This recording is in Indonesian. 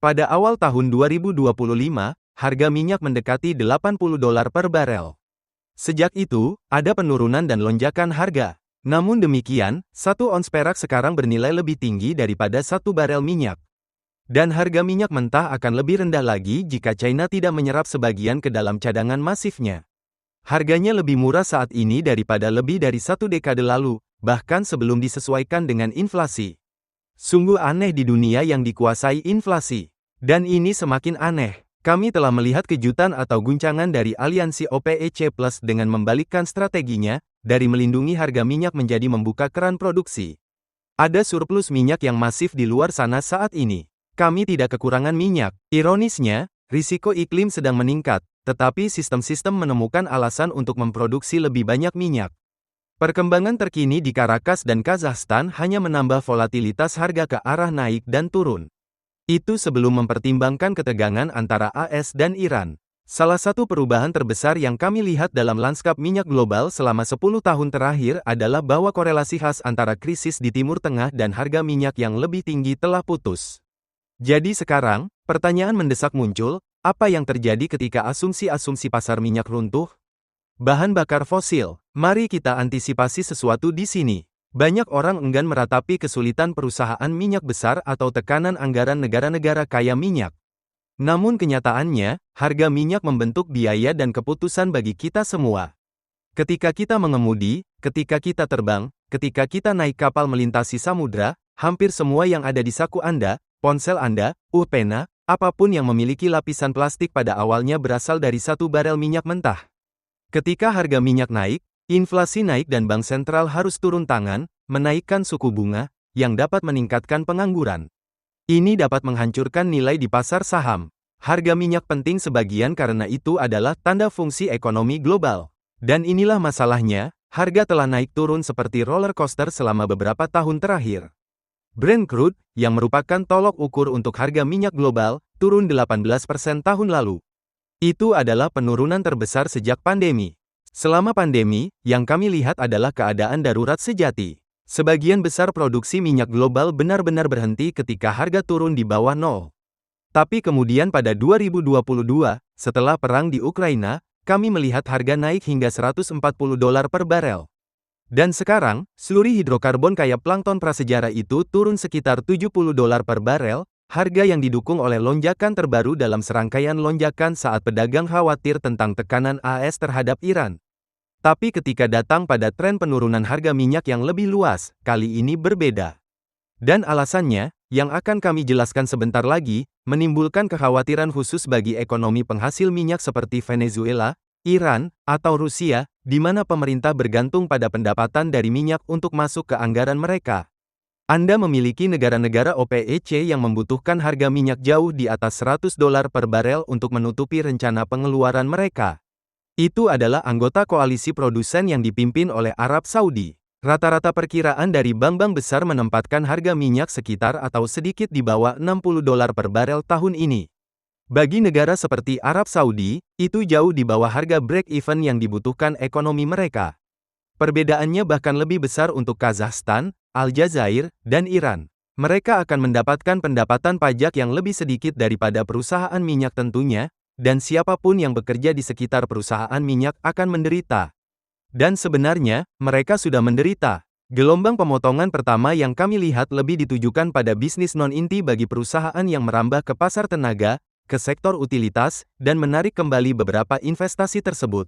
Pada awal tahun 2025, harga minyak mendekati $80 per barel. Sejak itu, ada penurunan dan lonjakan harga. Namun demikian, 1 ons perak sekarang bernilai lebih tinggi daripada 1 barel minyak. Dan harga minyak mentah akan lebih rendah lagi jika China tidak menyerap sebagian ke dalam cadangan masifnya. Harganya lebih murah saat ini daripada lebih dari 1 dekade lalu, bahkan sebelum disesuaikan dengan inflasi. Sungguh aneh di dunia yang dikuasai inflasi. Dan ini semakin aneh. Kami telah melihat kejutan atau guncangan dari aliansi OPEC Plus dengan membalikkan strateginya, dari melindungi harga minyak menjadi membuka keran produksi. Ada surplus minyak yang masif di luar sana saat ini. Kami tidak kekurangan minyak. Ironisnya, risiko iklim sedang meningkat, tetapi sistem-sistem menemukan alasan untuk memproduksi lebih banyak minyak. Perkembangan terkini di Caracas dan Kazakhstan hanya menambah volatilitas harga ke arah naik dan turun. Itu sebelum mempertimbangkan ketegangan antara AS dan Iran. Salah satu perubahan terbesar yang kami lihat dalam lanskap minyak global selama 10 tahun terakhir adalah bahwa korelasi khas antara krisis di Timur Tengah dan harga minyak yang lebih tinggi telah putus. Jadi sekarang, pertanyaan mendesak muncul, apa yang terjadi ketika asumsi-asumsi pasar minyak runtuh? Bahan bakar fosil. Mari kita antisipasi sesuatu di sini. Banyak orang enggan meratapi kesulitan perusahaan minyak besar atau tekanan anggaran negara-negara kaya minyak. Namun kenyataannya, harga minyak membentuk biaya dan keputusan bagi kita semua. Ketika kita mengemudi, ketika kita terbang, ketika kita naik kapal melintasi samudra, hampir semua yang ada di saku Anda, ponsel Anda, pena, apapun yang memiliki lapisan plastik pada awalnya berasal dari 1 barel minyak mentah. Ketika harga minyak naik, inflasi naik dan bank sentral harus turun tangan, menaikkan suku bunga, yang dapat meningkatkan pengangguran. Ini dapat menghancurkan nilai di pasar saham. Harga minyak penting sebagian karena itu adalah tanda fungsi ekonomi global. Dan inilah masalahnya, harga telah naik turun seperti roller coaster selama beberapa tahun terakhir. Brent crude, yang merupakan tolok ukur untuk harga minyak global, turun 18% tahun lalu. Itu adalah penurunan terbesar sejak pandemi. Selama pandemi, yang kami lihat adalah keadaan darurat sejati. Sebagian besar produksi minyak global benar-benar berhenti ketika harga turun di bawah nol. Tapi kemudian pada 2022, setelah perang di Ukraina, kami melihat harga naik hingga $140 per barel. Dan sekarang, seluruh hidrokarbon kaya plankton prasejarah itu turun sekitar $70 per barel, harga yang didukung oleh lonjakan terbaru dalam serangkaian lonjakan saat pedagang khawatir tentang tekanan AS terhadap Iran. Tapi ketika datang pada tren penurunan harga minyak yang lebih luas, kali ini berbeda. Dan alasannya, yang akan kami jelaskan sebentar lagi, menimbulkan kekhawatiran khusus bagi ekonomi penghasil minyak seperti Venezuela, Iran, atau Rusia, di mana pemerintah bergantung pada pendapatan dari minyak untuk masuk ke anggaran mereka. Anda memiliki negara-negara OPEC yang membutuhkan harga minyak jauh di atas $100 per barel untuk menutupi rencana pengeluaran mereka. Itu adalah anggota koalisi produsen yang dipimpin oleh Arab Saudi. Rata-rata perkiraan dari bank-bank besar menempatkan harga minyak sekitar atau sedikit di bawah $60 per barel tahun ini. Bagi negara seperti Arab Saudi, itu jauh di bawah harga break-even yang dibutuhkan ekonomi mereka. Perbedaannya bahkan lebih besar untuk Kazakhstan, Aljazair, dan Iran. Mereka akan mendapatkan pendapatan pajak yang lebih sedikit daripada perusahaan minyak tentunya, dan siapapun yang bekerja di sekitar perusahaan minyak akan menderita. Dan sebenarnya, mereka sudah menderita. Gelombang pemotongan pertama yang kami lihat lebih ditujukan pada bisnis non-inti bagi perusahaan yang merambah ke pasar tenaga, ke sektor utilitas, dan menarik kembali beberapa investasi tersebut.